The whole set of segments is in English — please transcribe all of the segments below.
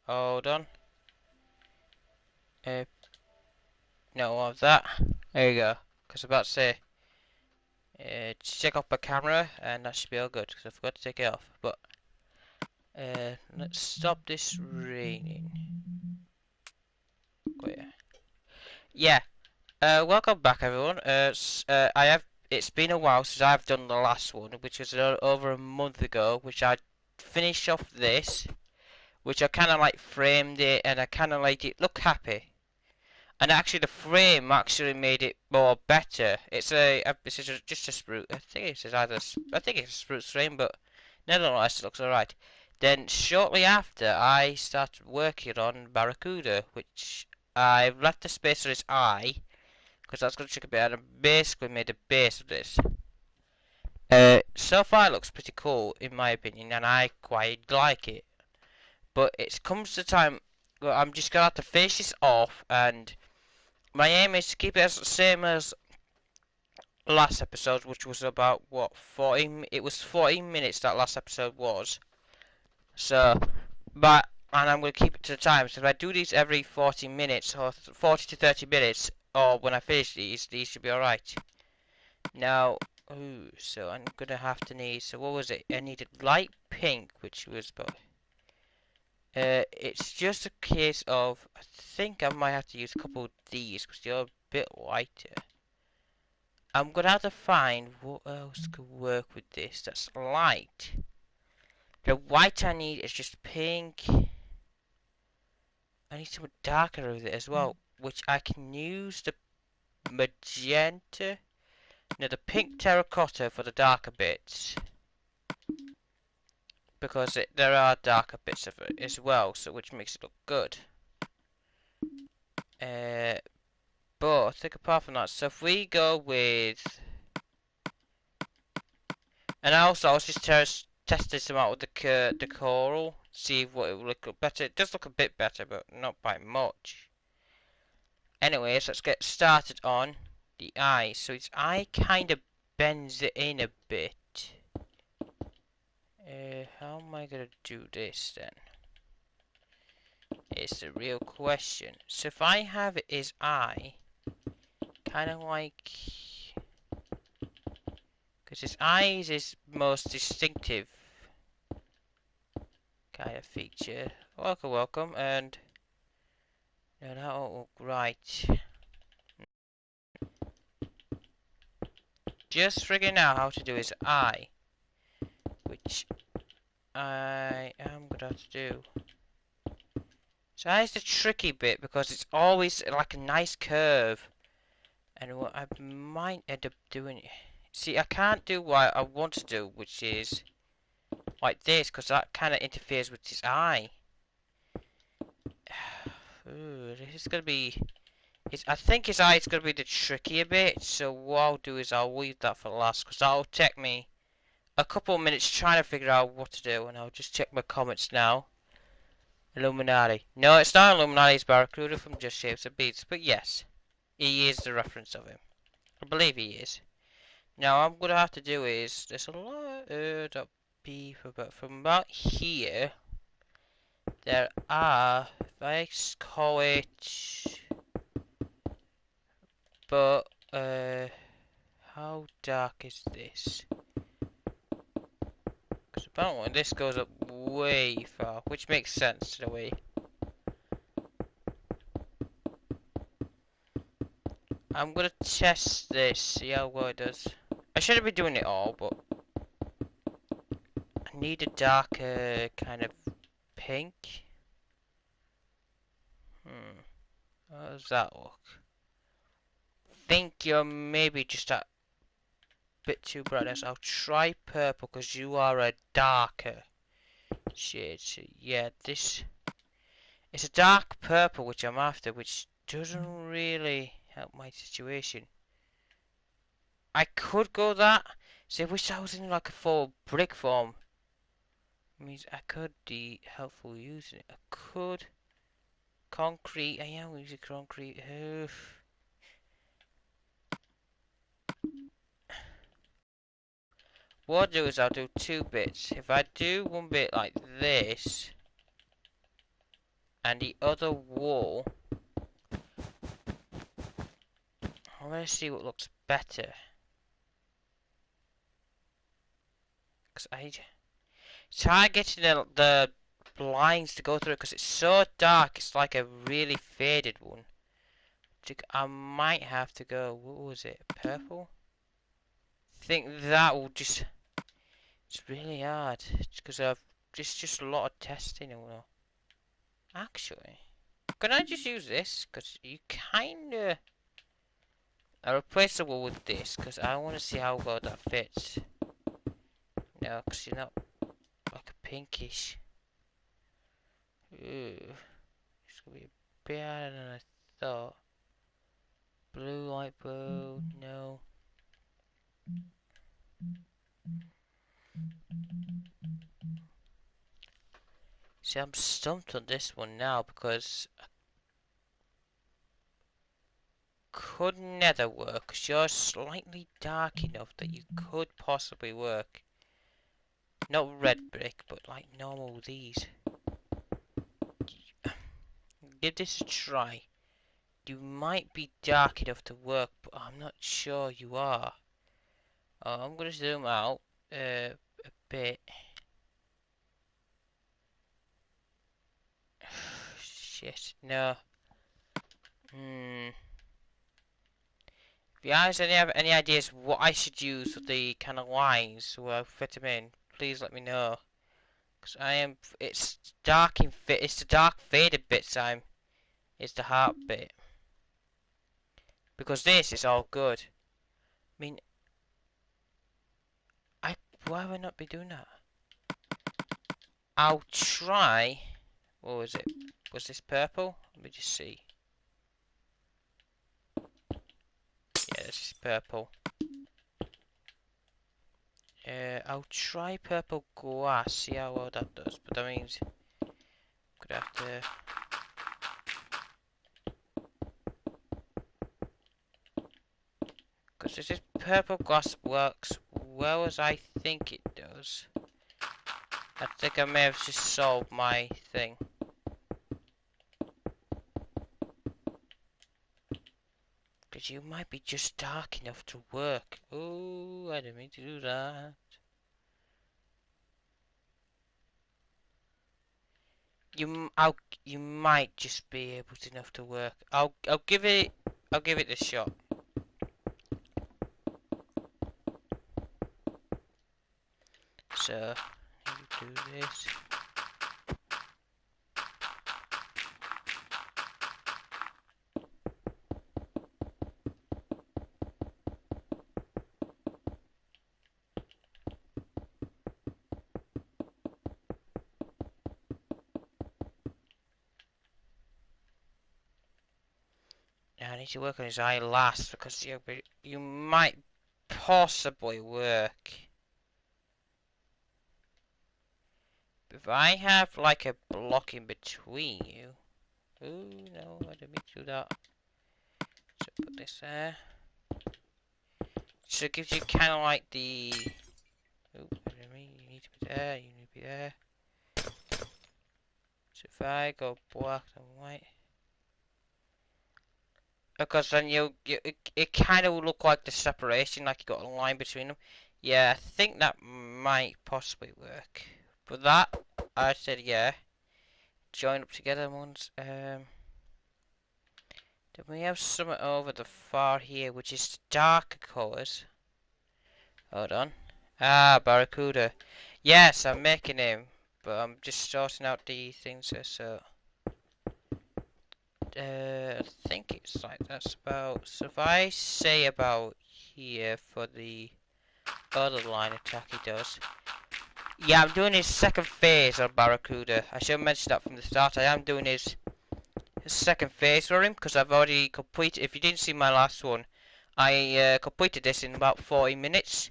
Hold on. Uh, no of that. There you go. Because I'm about to say, check off my camera, and that should be all good. Because I forgot to take it off. But let's stop this raining. Oh, yeah. Yeah. Welcome back, everyone. I have. It's been a while since I've done the last one, which was over a month ago. Which I finished off this, which I kind of like framed it, and I kind of like it look happy. And actually, the frame actually made it more better. This is just a spruce. I think it's either. I think it's a spruce frame, but nevertheless, it looks alright. Then shortly after, I started working on Barracuda, which I've left the space for its eye, because that's going to trick a bit, and I basically made a base of this. So far, it looks pretty cool in my opinion, and I quite like it. But it comes to time. Well, I'm just gonna have to finish this off, and my aim is to keep it as the same as last episode, which was about what 40. It was 14 minutes that last episode was. So, and I'm gonna keep it to the time. So if I do these every 40 minutes or 40 to 30 minutes, or when I finish these should be all right. Now, ooh, so I'm gonna have to need. So what was it? I needed light pink, which was about. It's just a case of I think I might have to use a couple of these because they're a bit lighter. I'm gonna have to find what else could work with this that's light. The white I need is just pink. I need something darker with it as well, which I can use the magenta. No, the pink terracotta for the darker bits. Because there are darker bits of it as well, so which makes it look good. But I think apart from that, so if we go with, and also I was just testing some out with the coral, see what it would look better. It does look a bit better, but not by much. Anyways, let's get started on the eye. So its eye kind of bends it in a bit. How am I gonna do this then? It's the real question. So if I have his eye, kind of like, because his eyes is most distinctive kind of feature. Welcome, welcome, and no, that won't look right. Just figuring out how to do his eye, which I am gonna have to do. So that's the tricky bit because it's always like a nice curve, and what I might end up doing. See, I can't do what I want to do, which is like this, because that kind of interferes with his eye. Ooh, this is gonna be. I think his eye is gonna be the trickier bit. So what I'll do is I'll leave that for last, because that'll take me a couple of minutes trying to figure out what to do, and I'll just check my comments now. Illuminati. No, it's not Illuminati. It's Barracuda from Just Shapes and Beats. But yes, he is the reference of him. I believe he is. Now, what I'm gonna have to do is there's a lot. Be from about here. There are. If I call it. But how dark is this? Because apparently this goes up way far, which makes sense to the way. I'm gonna test this, see how well it does. I shouldn't be doing it all, but I need a darker kind of pink. How does that look? Think you're maybe just a bit too bright. I'll try purple because you are a darker shade. So yeah, this it's a dark purple which I'm after, which doesn't really help my situation. I could go that. See, I wish I was in like a full brick form. Means I could be helpful using it. I could concrete. I am using concrete. What I'll do is I'll do two bits. If I do one bit like this, and the other wall, I want to see what looks better. Because it's hard getting the blinds to go through because it's so dark. It's like a really faded one. I might have to go. What was it? Purple? I think that will just. It's really hard because I've just a lot of testing and all. Actually, can I just use this? Because you kinda. I replace the wall with this because I want to see how well that fits. No, because you're not like a pinkish. Ooh, it's gonna be a bit harder than I thought. Blue, light blue, no. See, I'm stumped on this one now because I could nether work because you're slightly dark enough that you could possibly work. Not red brick, but like normal these. Give this a try. You might be dark enough to work, but I'm not sure you are. I'm gonna zoom out a bit. Shit, no. If you guys have any ideas what I should use for the kind of lines where I fit them in, please let me know. Cause it's dark in fit. It's the dark faded bits it's the heart bit. Because this is all good. I mean, why would I not be doing that? I'll try. What was it? Was this purple? Let me just see. Yeah, this is purple. I'll try purple glass, see how well that does. But that means I'm gonna have to. Because if this purple glass works well as I think it does, I think I may have just solved my thing. Because you might be just dark enough to work. Oh, I didn't mean to do that. You might just be able to enough to work. I'll give it a shot. So you do this. Now I need to work on his eye last because you might possibly work. If I have like a block in between you. Oh no, I didn't mean to do that. So put this there. So it gives you kind of like the. Oh, I didn't mean you need to be there. You need to be there. So if I go black and white. Because then it kind of will look like the separation, like you got a line between them. Yeah, I think that might possibly work. But that, I said yeah. Join up together once. Then we have something over the far here, which is darker colours. Hold on. Ah, Barracuda. Yes, I'm making him. But I'm just sorting out the things here, so. I think it's like that's about. So if I say about here for the other line attack he does. Yeah, I'm doing his second phase on Barracuda. I should have mentioned that from the start. I am doing his second phase for him because I've already completed. If you didn't see my last one, I completed this in about 40 minutes.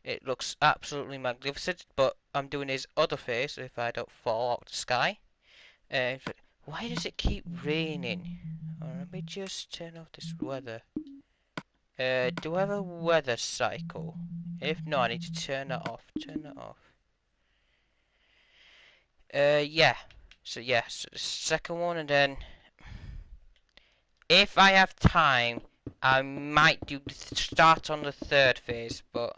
It looks absolutely magnificent, but I'm doing his other phase if I don't fall out of the sky. Why does it keep raining? Let me just turn off this weather. Do I have a weather cycle? If not, I need to turn that off. Turn that off. Yeah. So yes, the second one, and then if I have time, I might do start on the third phase. But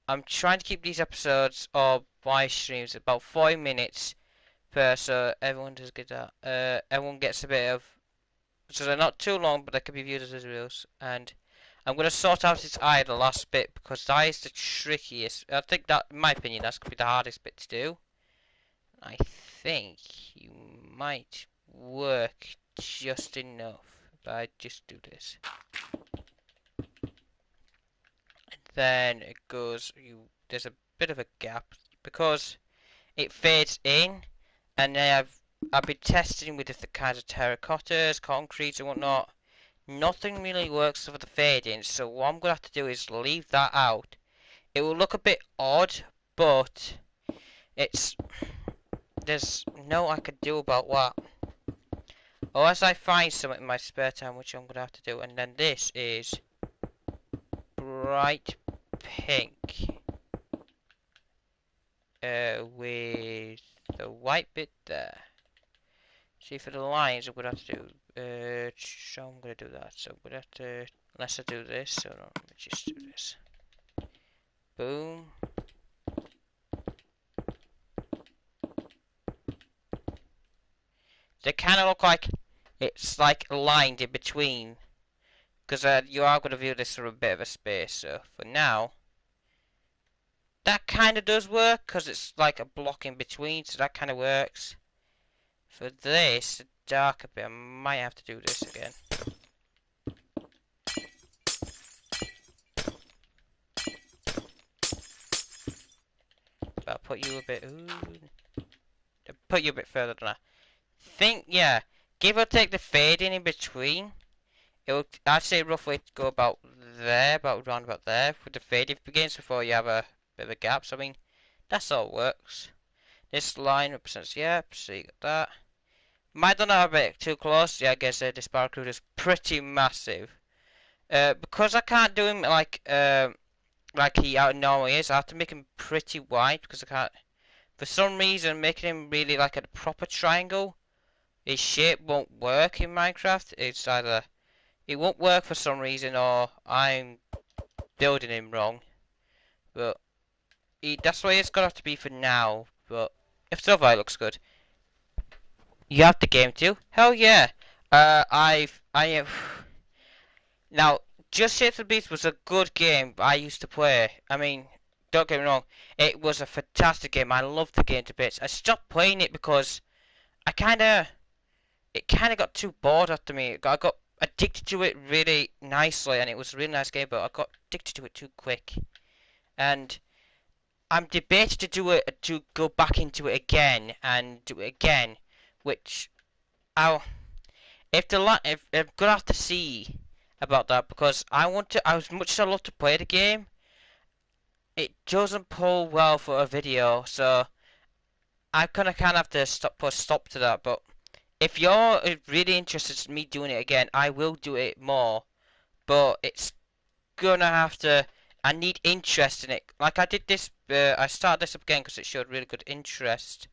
I'm trying to keep these episodes or my streams about 40 minutes per, so everyone does get that. Everyone gets a bit of, so they're not too long, but they can be viewed as videos. And I'm gonna sort out this eye the last bit because that is the trickiest. I think that, in my opinion, that's gonna be the hardest bit to do. I think you might work just enough if I just do this. Then it goes, there's a bit of a gap because it fades in, and then I've been testing with different kinds of terracottas, concretes and whatnot. Nothing really works for the fading, so what I'm gonna have to do is leave that out. It will look a bit odd, but it's there's no I could do about what. Unless I find something in my spare time, which I'm gonna have to do, and then this is bright pink with the white bit there. See, for the lines, I'm gonna have to do. So I'm gonna do that. So I'm gonna have to. Unless I do this, so let me just do this. Boom. They kind of look like it's like lined in between, because you are gonna view this through a bit of a space. So for now, that kind of does work, because it's like a block in between, so that kind of works. For this, the darker bit, I might have to do this again. But I'll put you a bit. Ooh, I'll put you a bit further than that. Think, yeah, give or take the fading in between. It will, I'd say roughly go about there, about round about there, with the fading begins before you have a bit of a gap. So I mean, that's all works. This line represents, yeah, so you got that. Might not have a bit too close. Yeah, I guess this barcode is pretty massive. Because I can't do him like he normally is, I have to make him pretty wide because I can't. For some reason, making him really like a proper triangle, his shape won't work in Minecraft. It's either it won't work for some reason, or I'm building him wrong. But that's the way it's gonna have to be for now. But if so far it looks good. You have the game too? Hell yeah. I have now. Just Shapes of the Beast was a good game I used to play. I mean, don't get me wrong, it was a fantastic game. I loved the game to bits. I stopped playing it because I it kind of got too bored after me. I got addicted to it really nicely, and it was a really nice game, but I got addicted to it too quick. And I'm debating to do it, to go back into it again and do it again, which I'll if I'm gonna have to see about that because I want to. As much as I love to play the game, it doesn't pull well for a video, so I kind of have to put a stop to that. But if you're really interested in me doing it again, I will do it more. But it's gonna have to. I need interest in it. Like I did this. I started this up again because it showed really good interest.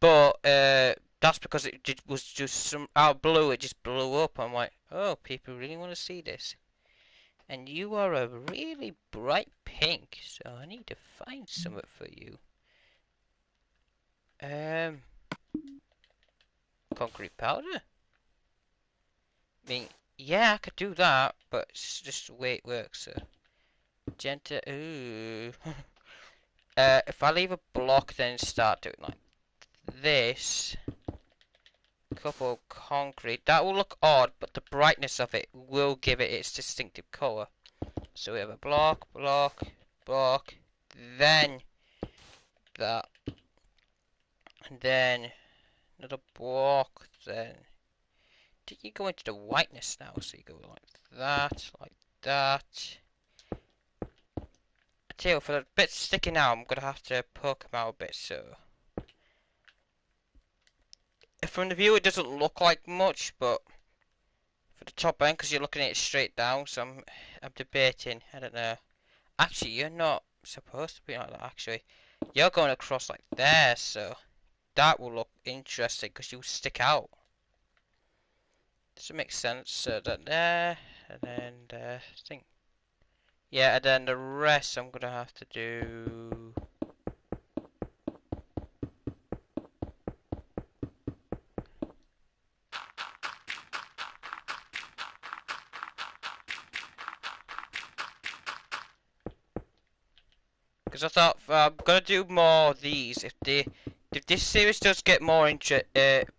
But that's because was just some out of blue. It just blew up. I'm like, oh, people really want to see this. And you are a really bright pink, so I need to find something for you. Concrete powder? I mean, yeah, I could do that, but it's just the way it works. So. Magenta, ooh. If I leave a block, then start doing like this. Couple of concrete. That will look odd, but the brightness of it will give it its distinctive colour. So we have a block, block, block, then that, and then another block, then did you go into the whiteness now? So you go like that, like that. I tell you, for the bits sticking out, I'm gonna have to poke them out a bit. So from the view, it doesn't look like much, but for the top end, because you're looking at it straight down, so I'm debating. I don't know. Actually, you're not supposed to be like that. Actually, you're going across like there, so that will look interesting because you stick out. Does it make sense? So that there, and then thing. Yeah, and then the rest I'm gonna have to do. Because I thought I'm gonna do more of these. If this series does get more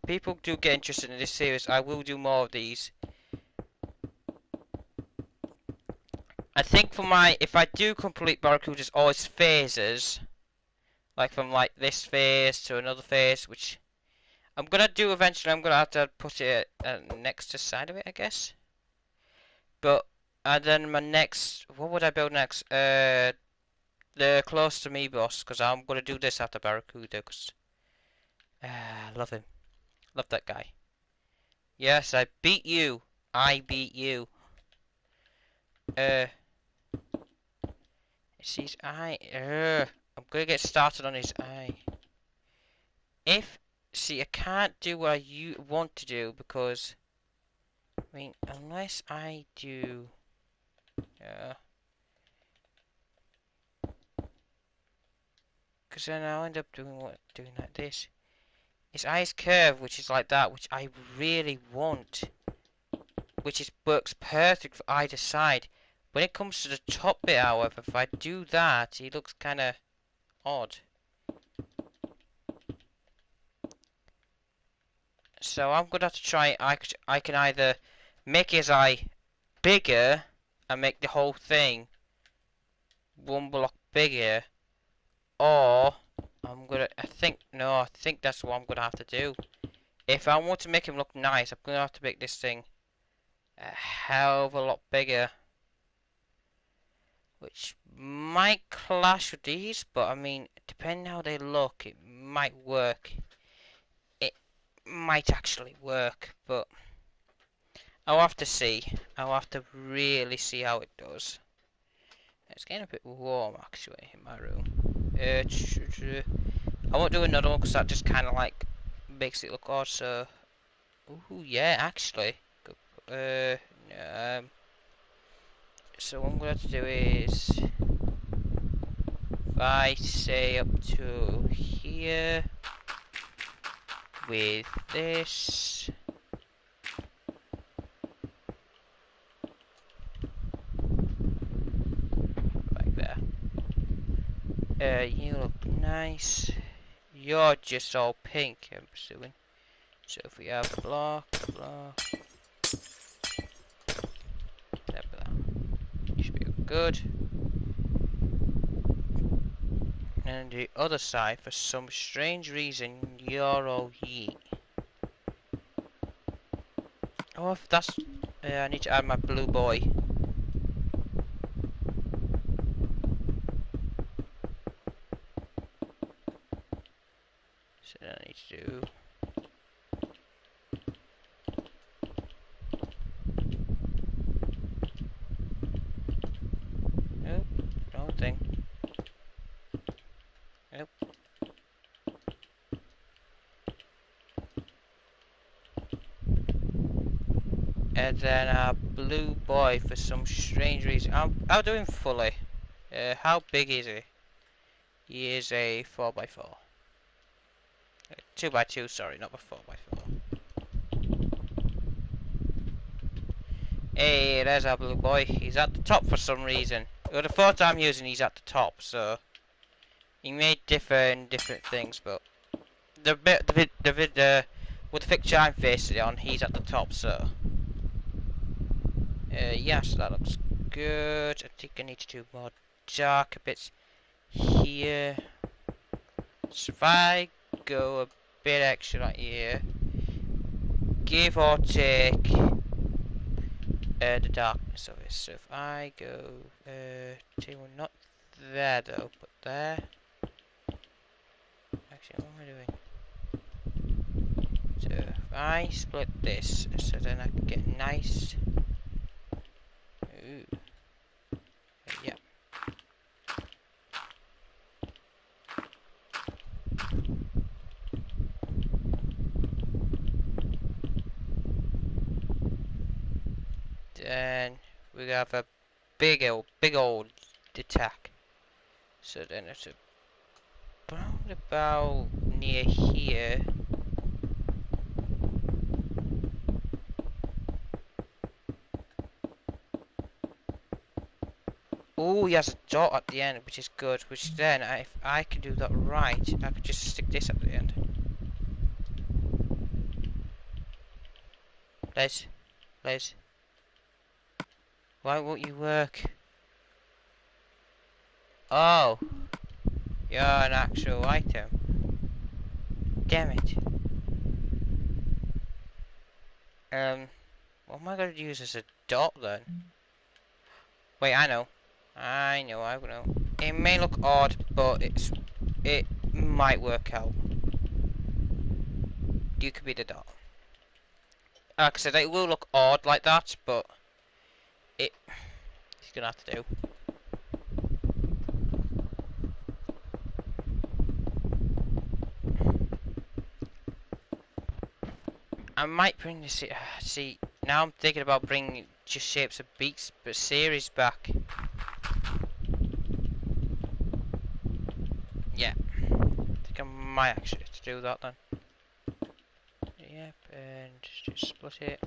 people do get interested in this series, I will do more of these. I think for if I do complete Barracuda, there's always phases, like from like this phase to another phase, which I'm gonna do eventually. I'm gonna have to put it next to side of it, I guess. But and then my next, what would I build next? The close to me boss, because I'm gonna do this after Barracuda, because I love him, love that guy. Yes, I beat you. I beat you. It's his eye. I'm gonna get started on his eye. See, I can't do what you want to do because, I mean, unless I do, because then I'll end up doing like this. His eyes curve, which is like that, which I really want, works perfect for either side. When it comes to the top bit, however, if I do that, he looks kind of odd. So I'm gonna have to try. I can either make his eye bigger and make the whole thing one block bigger, or I think that's what I'm gonna have to do. If I want to make him look nice, I'm gonna have to make this thing a hell of a lot bigger, which might clash with these, but I mean, depending how they look, it might work. It might actually work, but I'll have to see. I'll have to really see how it does. It's getting a bit warm actually in my room. I won't do another one because that just kind of like makes it look odd. So, ooh, yeah, actually. Um, so what I'm gonna have to do is, if I say up to here with this, like there. You look nice. You're just all pink, I'm assuming. So if we have block, there, should be good. And the other side, for some strange reason, you're all yeet. Oh, if that's... I need to add my blue boy. So then I need to do... Nope, wrong thing. Nope. And then our blue boy, for some strange reason... I'll do him fully. How big is he? He is a 4x4. 2x2, sorry, not a 4x4. Hey, there's our blue boy. He's at the top for some reason. Well, the photo I'm using, he's at the top, so he may differ in different things, but with the picture I'm facing on, he's at the top, so yes, that looks good. I think I need to do more darker bits here. So if I go a bit extra right here, give or take the darkness of it. So if I go to not there though, but there. Actually, what am I doing? So if I split this, so then I can get nice. Ooh. Yeah. then we have a big old attack. So then it's around about near here. Oh, he has a dot at the end, which is good. Which then, if I can do that right, I could just stick this at the end. Les, why won't you work? Oh, you're an actual item. Damn it. What am I going to use as a dot then? Wait, I know. I know. It may look odd, but it might work out. You could be the dot. Like I said, it will look odd like that, but it's gonna have to do. I might bring this. See, now I'm thinking about bringing just shapes of beats, but series back. Yeah, I think I might actually have to do that then. Yep, and just split it.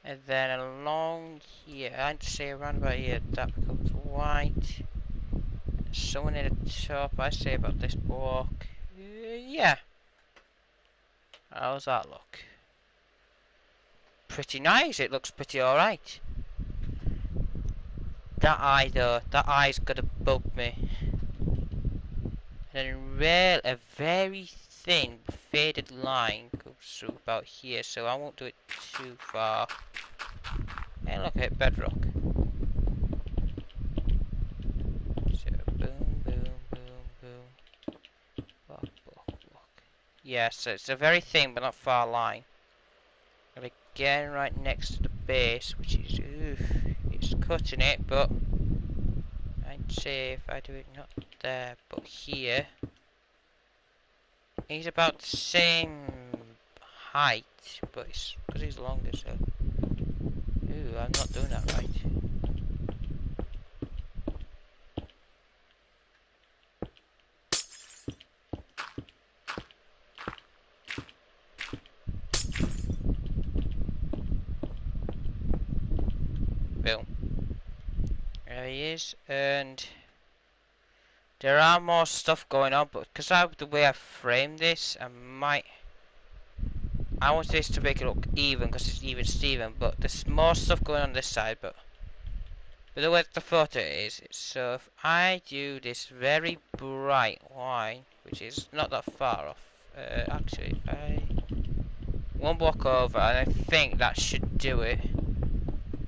And then along here, I'd say around about here, that becomes white. Someone in the top, I say about this block. Yeah. How's that look? Pretty nice, it looks pretty alright. That eye though, that eye's gonna bug me. And then a very thin faded line goes through about here, so I won't do it too far. And look at bedrock. So boom, boom, boom, boom. Block, block, block. Yeah, so it's a very thin but not far line. And again right next to the base, which is, it's cutting it, but I'd say if I do it not there, but here, he's about the same height, but it's because he's longer, so. Ooh, I'm not doing that right. Boom. There he is, and there are more stuff going on, but because of the way I framed this, I want this to make it look even, because it's even Steven, but there's more stuff going on this side, but the way the photo is, so if I do this very bright line, which is not that far off, actually, if I one block over, and I think that should do it.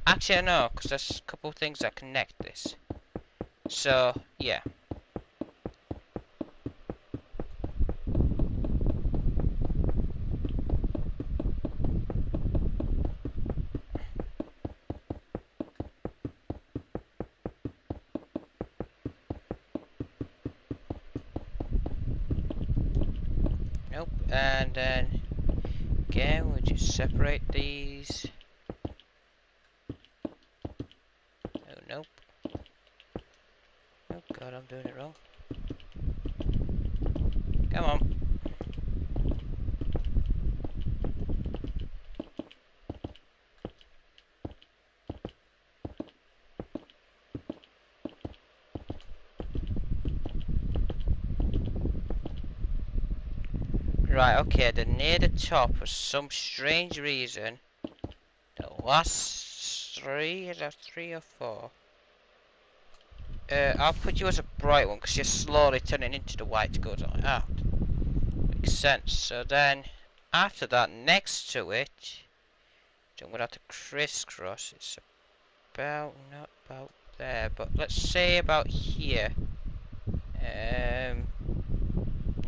Actually, I know, because there's a couple of things that connect this. So, yeah. Nope, and then again, we just separate these. Oh, nope. Oh god, I'm doing it wrong. Come on. Right, okay, then near the top, for some strange reason, the last three, is that 3 or 4? I'll put you as a bright one, because you're slowly turning into the white goes on. Ah, makes sense. So then, after that, next to it, I'm going to have to crisscross. It's about, not about there, but let's say about here.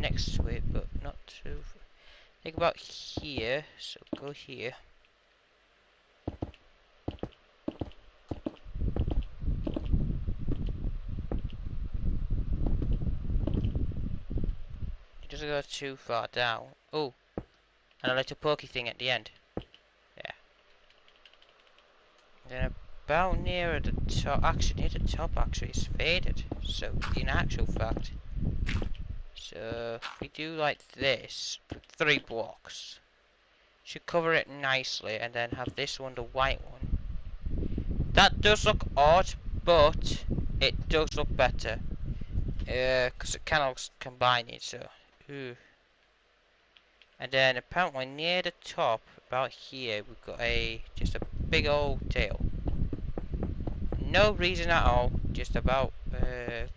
Next to it, but not too. Think about here. So go here. doesn't go too far down. Oh, and a little pokey thing at the end. Yeah. Then about near the top, actually near the top actually it's faded. So in actual fact, so if we do like this, 3 blocks, should cover it nicely, and then have this one, the white one. That does look odd, but it does look better. Because it kind of combining, so. Ooh. And then apparently near the top, about here, we've got just a big old tail. No reason at all, just about,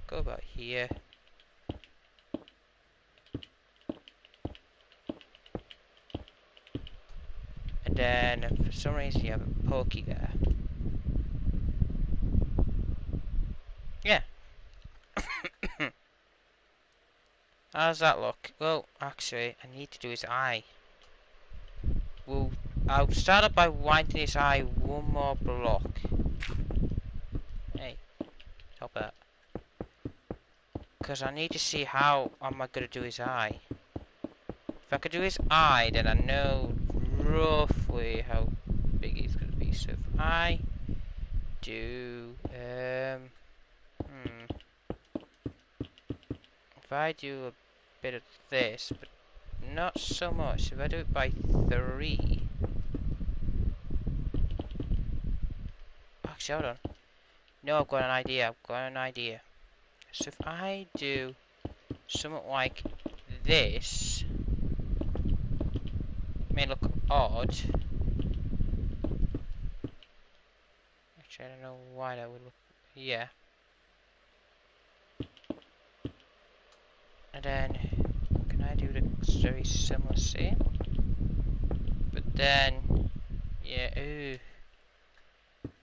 go about here. And then, for some reason, you have a pokey there. Yeah. How does that look? Well, actually, I need to do his eye. I'll start up by widening his eye one more block. Hey, stop that. Because I need to see how am I going to do his eye. If I could do his eye, then I know roughly how big he's going to be. So if I do, if I do a bit of this, but not so much. If I do it by 3. Actually, hold on. No, I've got an idea. I've got an idea. So if I do something like this, it may look odd. Actually, I don't know why that would look. Yeah. And then, can I do the very similar same? But then, yeah, ooh.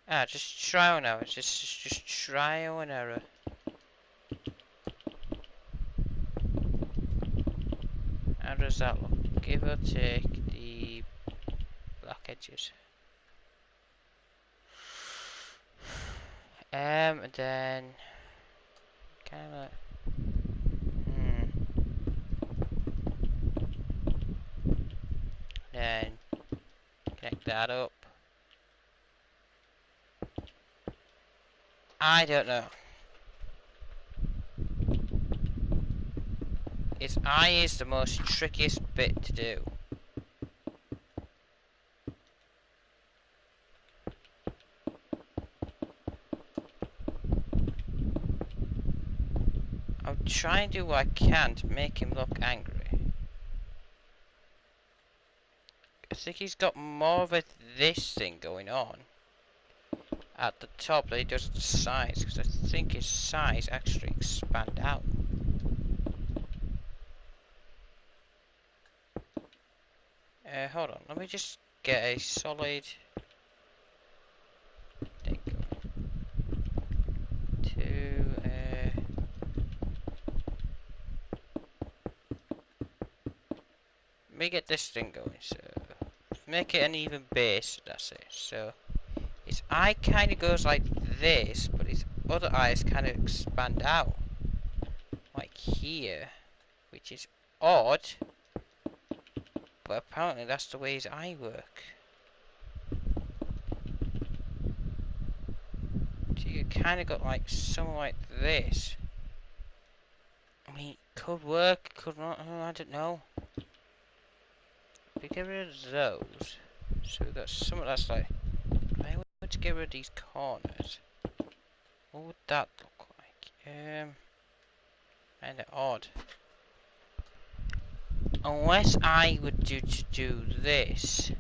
Ah, just trial and error. Just trial and error. How does that look? Give or take the black edges. And then kind of. Then connect that up. I don't know. His eye is the most trickiest bit to do. I'll try and do what I can to make him look angry. I think he's got more of this thing going on at the top than he does at the sides, because I think his sides actually expand out. Hold on, let me just get a solid thing going. Let me get this thing going, so make it an even base, that's it. So his eye kind of goes like this, but his other eyes kind of expand out like here, which is odd, but apparently that's the way his eye work. So you kind of got like something like this. I mean, could work, could not, I don't know. We get rid of those, so we've got something that's like, I want to get rid of these corners. What would that look like? Kinda odd. Unless I would do this,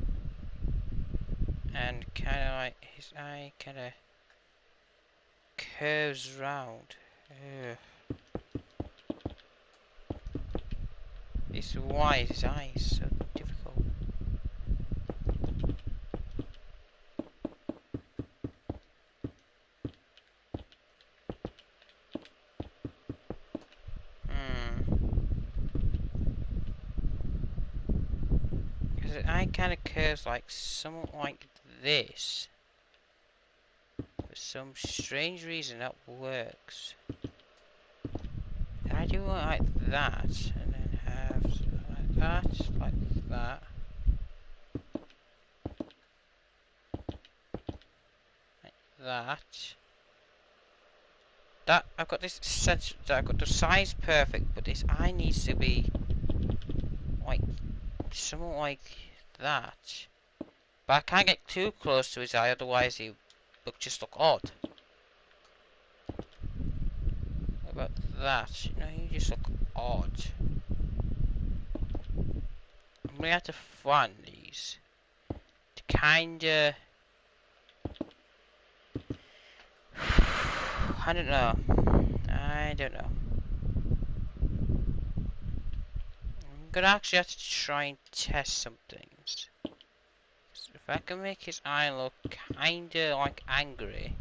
and kinda like his eye kinda curves round. Ugh. It's why his eye is so difficult. Because his eye kind of curves like somewhat like this. For some strange reason that works. I do it like that, and then have like that, like that, like that. That I've got this sense that I've got the size perfect, but this eye needs to be like something like that. But I can't get too close to his eye, otherwise he would just look odd. What about that? You know, you just look odd. I'm gonna have to find these to kinda. I don't know. I don't know. I'm gonna actually have to try and test some things. So if I can make his eye look kinda like angry,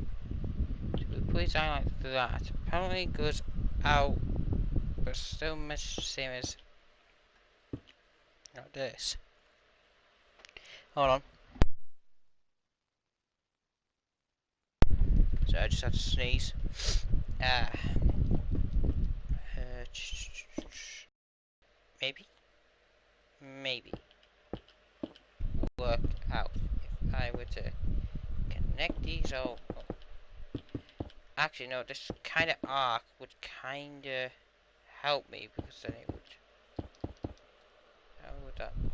so we put his eye like that. Apparently it goes out, but still much the same as like this. Hold on. So I just had to sneeze. Ah. Maybe. Maybe. Work out if I were to connect these all. Actually, no, this kind of arc would kind of help me because then it would. How would that look?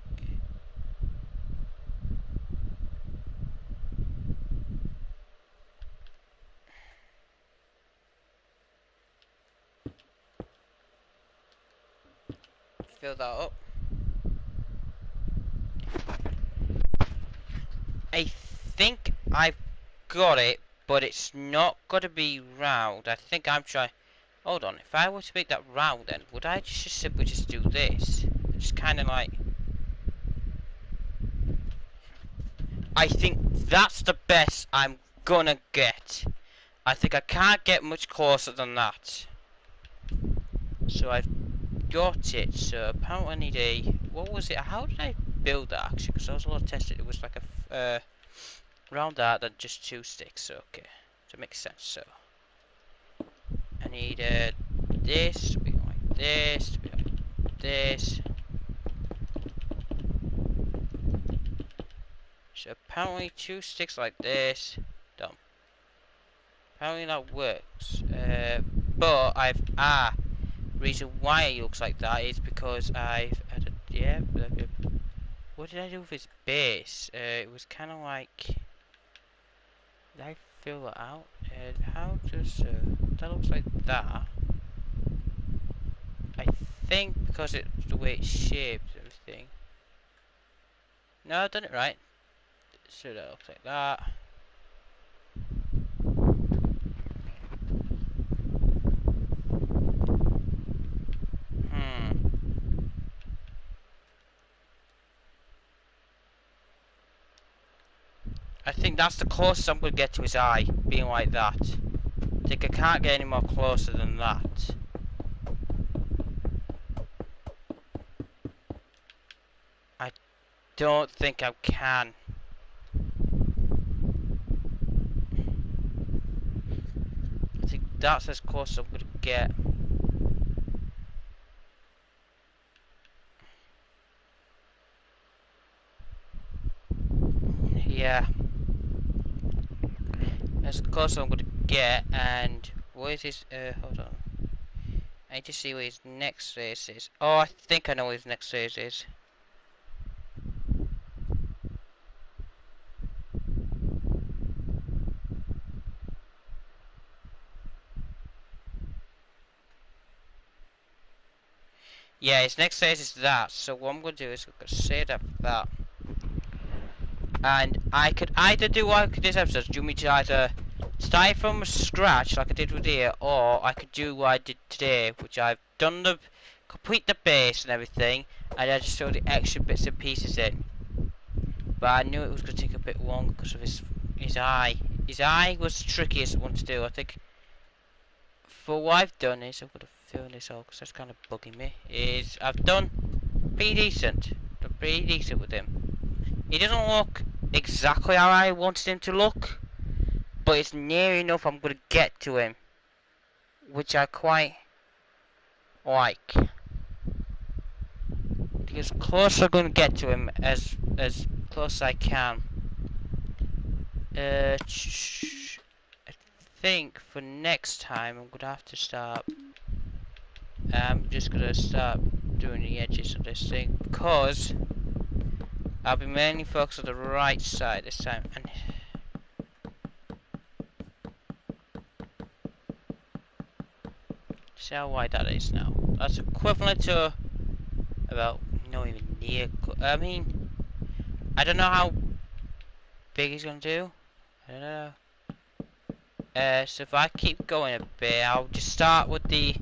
Fill that up. I think I've got it, but it's not got to be round. I think I'm trying. Hold on, if I were to make that round, then would I just simply just do this? Just kind of like. I think that's the best I'm gonna get. I think I can't get much closer than that. So I've got it. So apparently I need a. What was it? How did I build that actually? Because I was a lot tested. It was like a round that, then just 2 sticks. Okay, so it makes sense. So I need this to be like this, to be like this. So apparently 2 sticks like this. Done. Apparently that works. But reason why it looks like that is because I've added, yeah. What did I do with his base? It was kind of like. Did I fill that out? How does that looks like that? I think because it's the way it's shaped and everything. No, I've done it right. So that looks like that. I think that's the closest I'm going to get to his eye, being like that. I think I can't get any more closer than that. I don't think I can. I think that's as close as I'm going to get. Yeah. That's close as I'm going to get, and where's his, hold on. I need to see where his next phase is. Oh, I think I know where his next phase is. Yeah, his next phase is that, so what I'm going to do is I'm going to save that. And I could either do like this episode, do me to either start from scratch like I did with here, or I could do what I did today, which I've done the complete the base and everything, and I just throw the extra bits and pieces in. But I knew it was going to take a bit longer because of his eye. His eye was the trickiest one to do. I think for what I've done is I'm going to fill in this all because that's kind of bugging me. Is I've done pretty decent. Done pretty decent with him. He doesn't look exactly how I wanted him to look, but it's near enough I'm going to get to him, which I quite like. as close as I'm going to get to him as close as I can. I think for next time I'm gonna have to start. I'm just gonna start doing the edges of this thing because I'll be mainly focused on the right side this time. And see how wide that is now. That's equivalent to about not even near. I mean, I don't know how big he's gonna do. I don't know. So if I keep going a bit, I'll just start with the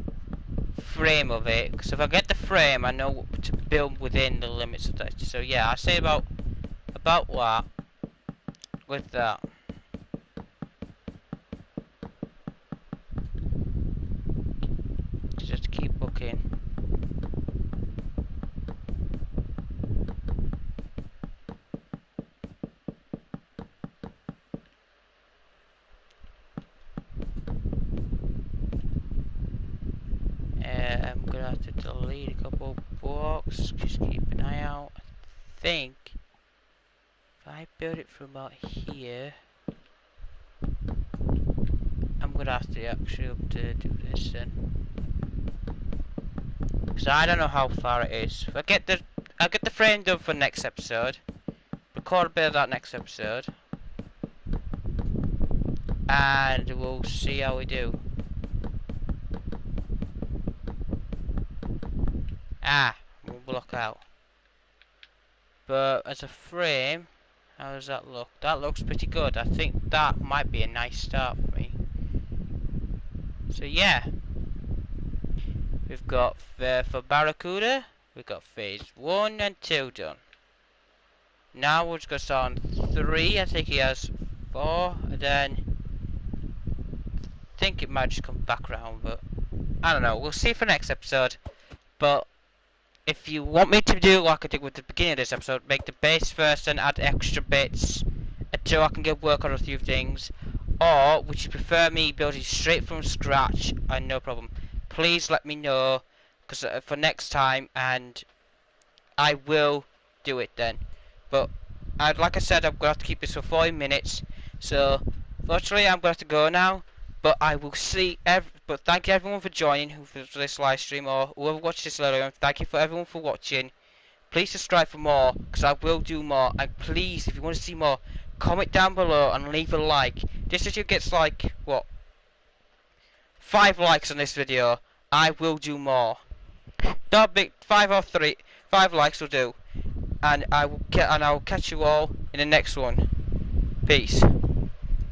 frame of it. Because if I get the frame, I know what to build within the limits of that. So yeah, I say about that with that. Just keep looking. I'm gonna have to delete a couple blocks. Just keep an eye out. I think if I build it from about here, I'm gonna have to actually have to do this then, because I don't know how far it is. If I'll get the frame done for next episode. Record a bit of that next episode, and we'll see how we do. We'll block out. But as a frame, how does that look? That looks pretty good. I think that might be a nice start for me. So yeah, we've got for Barracuda, we've got phase 1 and 2 done. Now we're just gonna start on 3. I think he has 4, and then I think it might just come back around, but I don't know. We'll see for next episode. But if you want me to do like I did with the beginning of this episode, make the base first and add extra bits until I can get work on a few things, or would you prefer me building straight from scratch? No problem. Please let me know, because for next time, and I will do it then. But like I said, I'm gonna have to keep this for 40 minutes. So fortunately, I'm gonna have to go now. But I will see. But thank you everyone for joining for this live stream, or whoever watched this later. Thank you for everyone for watching. Please subscribe for more, because I will do more. And please, if you want to see more, comment down below and leave a like. Just as you gets like what 5 likes on this video, I will do more. Not big, 5 or 3, 5 likes will do. And I will catch you all in the next one. Peace.